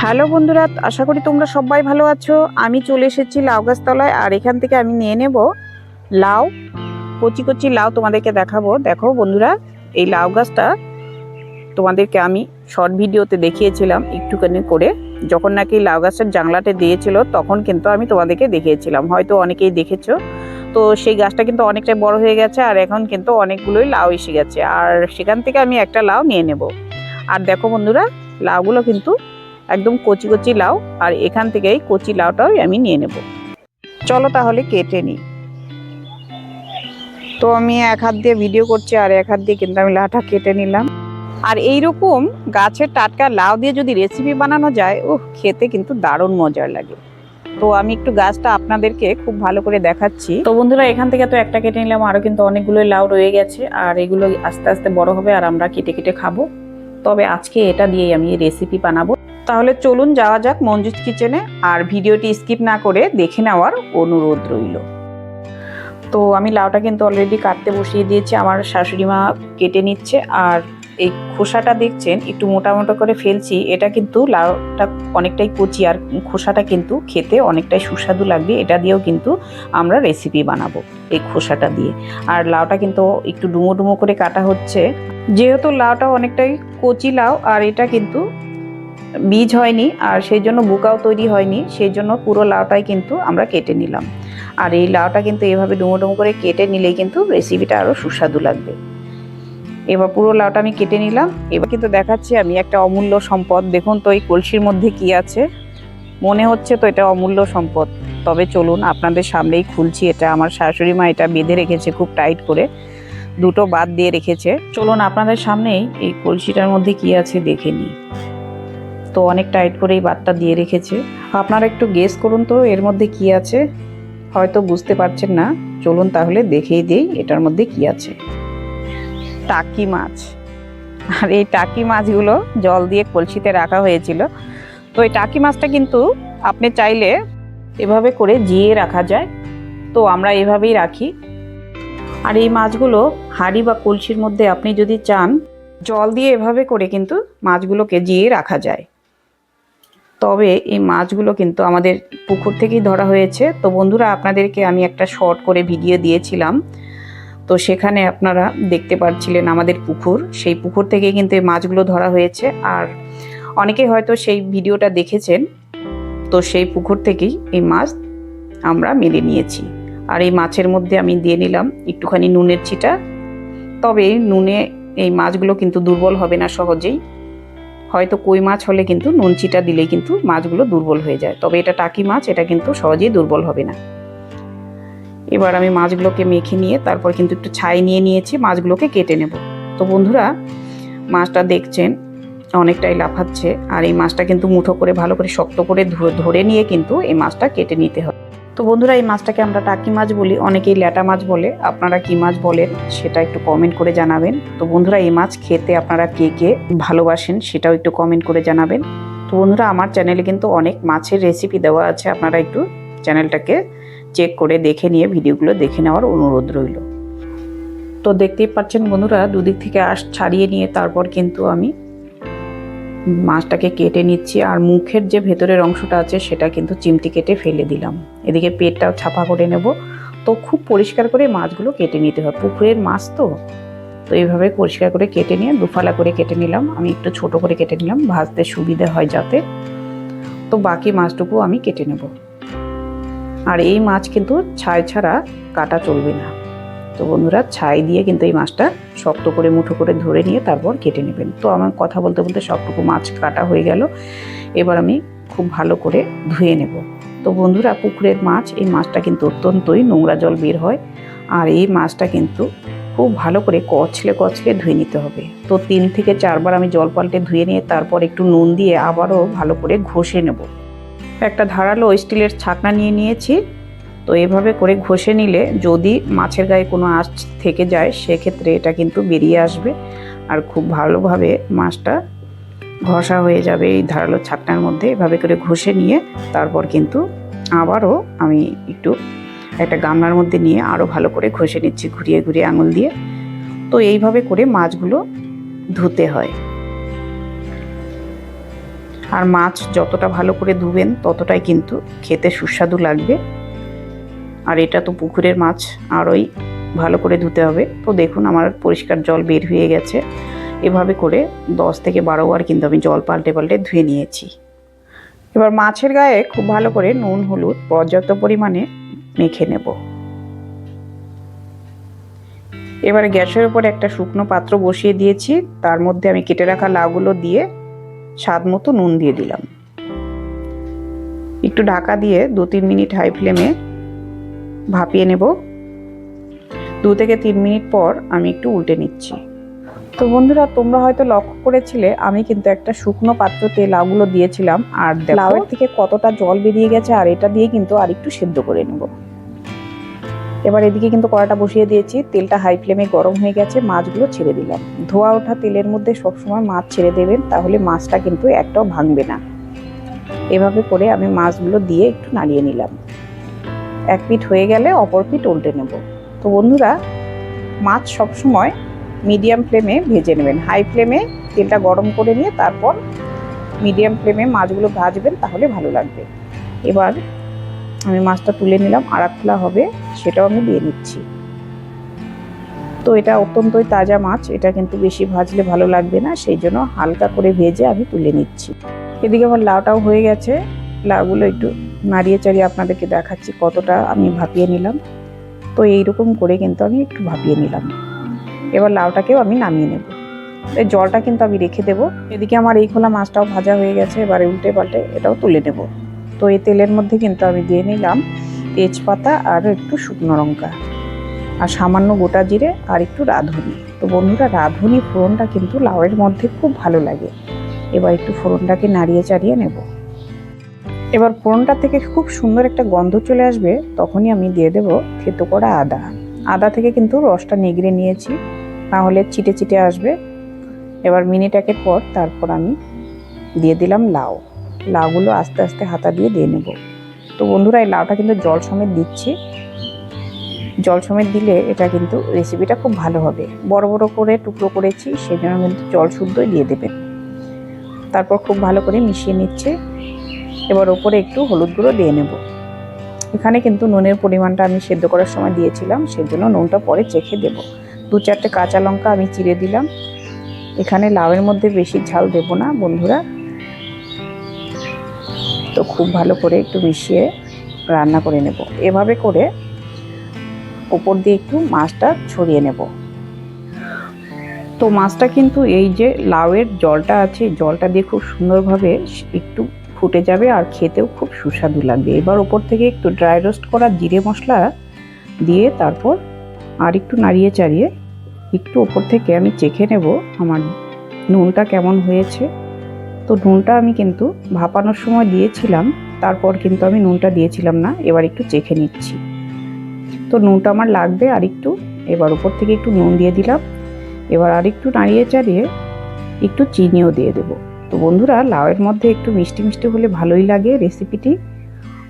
Hello বন্ধুরা, আশা করি তোমরা সবাই ভালো আছো। আমি চলে এসেছি লাউ গাছতলায়, আর এখান থেকে আমি নিয়ে নেব লাউ। কচি কচি লাউ তোমাদেরকে দেখাবো। দেখো বন্ধুরা, এই লাউ গাছটা তোমাদেরকে আমি শর্ট ভিডিওতে দেখিয়েছিলাম একটুখানি করে, যখন নাকি লাউ গাছের জাংলাতে দিয়েছিল তখন কিন্তু আমি তোমাদেরকে দেখিয়েছিলাম, হয়তো অনেকেই দেখেছো। তো সেই গাছটা কিন্তু অনেকটাই বড় হয়ে গেছে, আর এখন কিন্তু অনেকগুলোই লাউ এসে গেছে, আর সেখান থেকে আমি একটা লাউ নিয়ে নেব। আর দেখো বন্ধুরা, লাউগুলো কিন্তু একদম কচি কচি লাউ, আর এখান থেকেই কচি লাউটাও আমি নিয়ে নেব। চলো তাহলে কেটে নিই। তো আমি এক হাত দিয়ে ভিডিও করছি, আর এক হাত দিয়ে কিন্তু আমি লাউটা কেটে নিলাম। আর এইরকম গাছের টাটকা লাউ দিয়ে যদি রেসিপি বানানো যায়, খেতে কিন্তু দারুণ মজার লাগে। তো আমি একটু গাছটা আপনাদেরকে খুব ভালো করে দেখাচ্ছি। তো বন্ধুরা, এখান থেকে তো একটা কেটে নিলাম, আরও কিন্তু অনেকগুলো লাউ রয়ে গেছে, আর এগুলো আস্তে আস্তে বড় হবে আর আমরা কেটে কেটে খাবো। তবে আজকে এটা দিয়েই আমি রেসিপি বানাবো। তাহলে চলুন যাওয়া যাক মঞ্জুস কিচেনে, আর ভিডিওটি স্কিপ না করে দেখে নেওয়ার অনুরোধ রইল। তো আমি লাউটা কিন্তু অলরেডি কাটতে বসিয়ে দিয়েছি, আমার শাশুড়ি মা কেটে নিচ্ছে। আর এই খোসাটা দেখছেন একটু মোটা মোটা করে ফেলছি, এটা কিন্তু লাউটা অনেকটাই কচি, আর খোসাটা কিন্তু খেতে অনেকটাই সুস্বাদু লাগবে। এটা দিয়েও কিন্তু আমরা রেসিপি বানাবো এই খোসাটা দিয়ে। আর লাউটা কিন্তু একটু ডুমো ডুমো করে কাটা হচ্ছে, যেহেতু লাউটা অনেকটাই কচি লাউ, আর এটা কিন্তু বীজ হয়নি, আর সেই জন্য বোকাও তৈরি হয়নি, সেই জন্য পুরো লাউটাই কিন্তু আমরা কেটে নিলাম। আর এই লাউটা কিন্তু এভাবে ডুমো ডুমো করে কেটে নিলেই কিন্তু রেসিপিটা আরও সুস্বাদু লাগবে। এবার পুরো লাউটা আমি কেটে নিলাম। এবার কিন্তু দেখাচ্ছি আমি একটা অমূল্য সম্পদ। দেখুন তো এই কলসির মধ্যে কি আছে। মনে হচ্ছে তো এটা অমূল্য সম্পদ, তবে চলুন আপনাদের সামনেই খুলছি। এটা আমার শাশুড়ি মা এটা বেঁধে রেখেছে খুব টাইট করে, দুটো বাদ দিয়ে রেখেছে। চলুন আপনাদের সামনেই এই কলসিটার মধ্যে কি আছে দেখে নিই। তো অনেক টাইট করে এই বাতটা দিয়ে রেখেছে। আপনারা একটু গেস করুন তো এর মধ্যে কি আছে। হয়তো বুঝতে পারছেন না, চলুন তাহলে দেখেই দেই এটার মধ্যে কি আছে। টাকি মাছ। আর এই টাকি মাছগুলো জল দিয়ে কলসিতে রাখা হয়েছিল। তো এই টাকি মাছটা কিন্তু আপনি চাইলে এভাবে করে জিয়ে রাখা যায়, তো আমরা এভাবেই রাখি। আর এই মাছগুলো হাঁড়ি বা কলসির মধ্যে আপনি যদি চান, জল দিয়ে এভাবে করে কিন্তু মাছগুলোকে জিয়ে রাখা যায়। তবে এই মাছগুলো কিন্তু আমাদের পুকুর থেকেই ধরা হয়েছে। তো বন্ধুরা, আপনাদেরকে আমি একটা শর্ট করে ভিডিও দিয়েছিলাম, তো সেখানে আপনারা দেখতে পাচ্ছিলেন আমাদের পুকুর, সেই পুকুর থেকে কিন্তু এই মাছগুলো ধরা হয়েছে। আর অনেকে হয়তো সেই ভিডিওটা দেখেছেন। তো সেই পুকুর থেকেই এই মাছ আমরা মেরে নিয়েছি। আর এই মাছের মধ্যে আমি দিয়ে নিলাম একটুখানি নুনের ছিটা। তবে নুনে এই মাছগুলো কিন্তু দুর্বল হবে না সহজেই। হয়তো কই মাছ হলে কিন্তু নুন চিটা দিলেই কিন্তু মাছগুলো দুর্বল হয়ে যায়, তবে এটা টাকি মাছ, এটা কিন্তু সহজেই দুর্বল হবে না। এবার আমি মাছগুলোকে মেখে নিয়ে তারপর কিন্তু একটু ছাই নিয়ে নিয়েছি, মাছগুলোকে কেটে নেব। তো বন্ধুরা, মাছটা দেখছেন অনেকটাই লাফাচ্ছে, আর এই মাছটা কিন্তু মুঠো করে ভালো করে শক্ত করে ধরে নিয়ে কিন্তু এই মাছটা কেটে নিতে হবে। তো বন্ধুরা, এই মাছটাকে আমরা টাকি মাছ বলি, অনেকেই ল্যাটা মাছ বলে। আপনারা কি মাছ বলেন সেটা একটু কমেন্ট করে জানাবেন। তো বন্ধুরা, এই মাছ খেতে আপনারা কে কে ভালোবাসেন সেটাও একটু কমেন্ট করে জানাবেন। তো বন্ধুরা, আমার চ্যানেলে কিন্তু অনেক মাছের রেসিপি দেওয়া আছে, আপনারা একটু চ্যানেলটাকে চেক করে দেখে নিয়ে ভিডিওগুলো দেখে নেওয়ার অনুরোধ রইল। তো দেখতেই পাচ্ছেন বন্ধুরা, দুদিক থেকে আঁশ ছাড়িয়ে নিয়ে তারপর কিন্তু আমি মাছটাকে কেটে নিচ্ছি। আর মুখের যে ভেতরের অংশটা আছে সেটা কিন্তু চিমটি কেটে ফেলে দিলাম। এদিকে পেটটাও ছাপা করে নেব। তো খুব পরিষ্কার করে মাছগুলো কেটে নিতে হয়, পুকুরের মাছ তো। তো এইভাবে পরিষ্কার করে কেটে নিয়ে দুফালা করে কেটে নিলাম। আমি একটু ছোট করে কেটে নিলাম, ভাজতে সুবিধা হয় যাতে। তো বাকি মাছটুকু আমি কেটে নেব। আর এই মাছ কিন্তু ছাই ছাড়া কাটা চলবে না। তো বন্ধুরা, ছাই দিয়ে কিন্তু এই মাছটা শক্ত করে মুঠো করে ধরে নিয়ে তারপর কেটে নেবেন। তো আমার কথা বলতে বলতে সবটুকু মাছ কাটা হয়ে গেল। এবার আমি খুব ভালো করে ধুয়ে নেব। তো বন্ধুরা, পুকুরের মাছ, এই মাছটা কিন্তু অত্যন্তই নোংরা জল বের হয়, আর এই মাছটা কিন্তু খুব ভালো করে কচলে কচলে ধুয়ে নিতে হবে। তো 3 থেকে 4 বার আমি জল পাল্টে ধুয়ে নিয়ে তারপর একটু নুন দিয়ে আবারও ভালো করে ঘষে নেব। একটা ধারালো স্টিলের ছাকনা নিয়ে নিয়েছি। তো এভাবে করে ঘষে নিলে যদি মাছের গায়ে কোনো আঁশ থেকে যায় সেক্ষেত্রে এটা কিন্তু বেরিয়ে আসবে, আর খুব ভালোভাবে মাছটা ঘষা হয়ে যাবে এই ধারালো ছাকনার মধ্যে। এভাবে করে ঘষে নিয়ে তারপর কিন্তু আবারও আমি একটু একটা গামলার মধ্যে নিয়ে আরও ভালো করে ঘষে নিচ্ছি ঘুরিয়ে ঘুরিয়ে আঙুল দিয়ে। তো এইভাবে করে মাছগুলো ধুতে হয়। আর মাছ যতটা ভালো করে ধুবেন ততটাই কিন্তু খেতে সুস্বাদু লাগবে। আর এটা তো পুকুরের মাছ, আরোই ভালো করে ধুতে হবে। তো দেখুন আমার পরিষ্কার জল বের হয়ে গেছে। এভাবে করে 10 থেকে 12 বার কিন্তু আমি জল পাল্টে পাল্টে ধুয়ে নিয়েছি। এবার মাছের গায়ে খুব ভালো করে নুন হলুদ পর্যাপ্ত পরিমাণে মেখে নেব। এবারে গ্যাসের উপর একটা শুকনো পাত্র বসিয়ে দিয়েছি, তার মধ্যে আমি কেটে রাখা লাউগুলো দিয়ে স্বাদ মতো নুন দিয়ে দিলাম। একটু ঢাকা দিয়ে 2-3 মিনিট হাই ফ্লেমে ভাপিয়ে নেব। 2 থেকে 3 মিনিট পর আমি একটু উল্টে নিচ্ছি। তো বন্ধুরা, তোমরা হয়তো লক্ষ্য করেছিলে আমি কিন্তু একটা শুকনো পাত্রতে লাউগুলো দিয়েছিলাম, আর লাউয়ের থেকে কতটা জল বেরিয়ে গেছে। আর এটা দিয়ে কিন্তু আর একটু সেদ্ধ করে নেব। এবার এদিকে কিন্তু কড়াটা বসিয়ে দিয়েছি, তেলটা হাই ফ্লেমে গরম হয়ে গেছে, মাছগুলো ছেড়ে দিলাম। ধোয়া ওঠা তেলের মধ্যে সবসময় মাছ ছেড়ে দেবেন, তাহলে মাছটা কিন্তু একটাও ভাঙবে না। এভাবে করে আমি মাছগুলো দিয়ে একটু নাড়িয়ে নিলাম। এক পিঠ হয়ে গেলে অপর পিঠ উল্টে নেব। তো বন্ধুরা, মাছ সবসময় মিডিয়াম ফ্লেমে ভেজে নেবেন। হাই ফ্লেমে তেলটা গরম করে নিয়ে তারপর মিডিয়াম ফ্লেমে মাছগুলো ভাজবেন, তাহলে ভালো লাগবে। এবার আমি মাছটা তুলে নিলাম, আর এক খোলা হবে সেটাও আমি দিয়ে নিচ্ছি। তো এটা অত্যন্তই তাজা মাছ, এটা কিন্তু বেশি ভাজলে ভালো লাগবে না, সেই জন্য হালকা করে ভেজে আমি তুলে নিচ্ছি। এদিকে আমার লাউটাও হয়ে গেছে। লাউগুলো একটু নাড়িয়ে চাড়িয়ে আপনাদেরকে দেখাচ্ছি কতটা আমি ভাপিয়ে নিলাম। তো এইরকম করে কিন্তু আমি একটু ভাপিয়ে নিলাম। এবার লাউটাকেও আমি নামিয়ে নেব। এই জলটা কিন্তু আমি রেখে দেবো। এদিকে আমার এই খোলা মাছটাও ভাজা হয়ে গেছে, এবারে উল্টে পাল্টে এটাও তুলে নেব। তো এই তেলের মধ্যে কিন্তু আমি দিয়ে নিলাম তেজপাতা আর একটু শুকনো লঙ্কা আর সামান্য গোটা জিরে আর একটু রাঁধুনি। তো বন্ধুরা, রাঁধুনি ফোড়নটা কিন্তু লাউয়ের মধ্যে খুব ভালো লাগে। এবার একটু ফোড়নটাকে নাড়িয়ে চাড়িয়ে নেব। এবার ফোড়নটা থেকে খুব সুন্দর একটা গন্ধ চলে আসবে, তখনই আমি দিয়ে দেব থেতো করা আদা। আদা থেকে কিন্তু রসটা নিগড়ে নিয়েছি, নাহলে চিটে চিটে আসবে। এবার মিনিট একের পর তারপর আমি দিয়ে দিলাম লাউ। লাউগুলো আস্তে আস্তে হাতা দিয়ে নেব। তো বন্ধুরা, এই লাউটা কিন্তু জল সমেত দিচ্ছি। জল সমেত দিলে এটা কিন্তু রেসিপিটা খুব ভালো হবে। বড় বড় করে টুকরো করেছি, সেই জন্য কিন্তু জল শুদ্ধই দিয়ে দেবেন। তারপর খুব ভালো করে মিশিয়ে নিচ্ছে। এবার ওপরে একটু হলুদ গুঁড়ো দিয়ে নেব। এখানে কিন্তু নুনের পরিমাণটা আমি সেদ্ধ করার সময় দিয়েছিলাম, সেজন্য নুনটা পরে চেখে দেব। 2-4টে কাঁচা লঙ্কা আমি চিড়ে দিলাম। এখানে লাউয়ের মধ্যে বেশি ঝাল দেব না বন্ধুরা। তো খুব ভালো করে একটু মিশিয়ে রান্না করে নেব। এভাবে করে ওপর দিয়ে একটু মাছটা ছড়িয়ে নেব। তো মাছটা কিন্তু এই যে লাউয়ের জলটা আছে, জলটা দিয়ে খুব সুন্দরভাবে একটু ফুটে যাবে, আর খেতেও খুব সুস্বাদু লাগবে। এবার ওপর থেকে একটু ড্রাই রোস্ট করা জিরে মশলা দিয়ে তারপর আর একটু নাড়িয়ে চাড়িয়ে একটু ওপর থেকে আমি চেখে নেব আমার নুনটা কেমন হয়েছে। তো নুনটা আমি কিন্তু ভাপানোর সময় দিয়েছিলাম, তারপর কিন্তু আমি নুনটা দিয়েছিলাম না। এবার একটু চেখে নিচ্ছি। তো নুনটা আমার লাগবে আর একটু। এবার উপর থেকে একটু নুন দিয়ে দিলাম। এবার আর একটু নাড়িয়ে চাড়িয়ে একটু চিনিও দিয়ে দেব। তো বন্ধুরা, লাউয়ের মধ্যে একটু মিষ্টি মিষ্টি হলে ভালোই লাগে রেসিপিটি।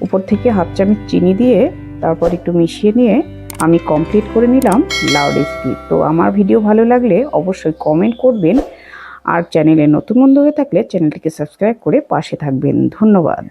উপর থেকে 1/2 চামচ চিনি দিয়ে তারপর একটু মিশিয়ে নিয়ে আমি কমপ্লিট করে নিলাম লাউ রেসিপি। তো আমার ভিডিও ভালো লাগলে অবশ্যই কমেন্ট করবেন, আর চ্যানেলে নতুন বন্ধু হয়ে থাকলে চ্যানেলটিকে সাবস্ক্রাইব করে পাশে থাকবেন। ধন্যবাদ।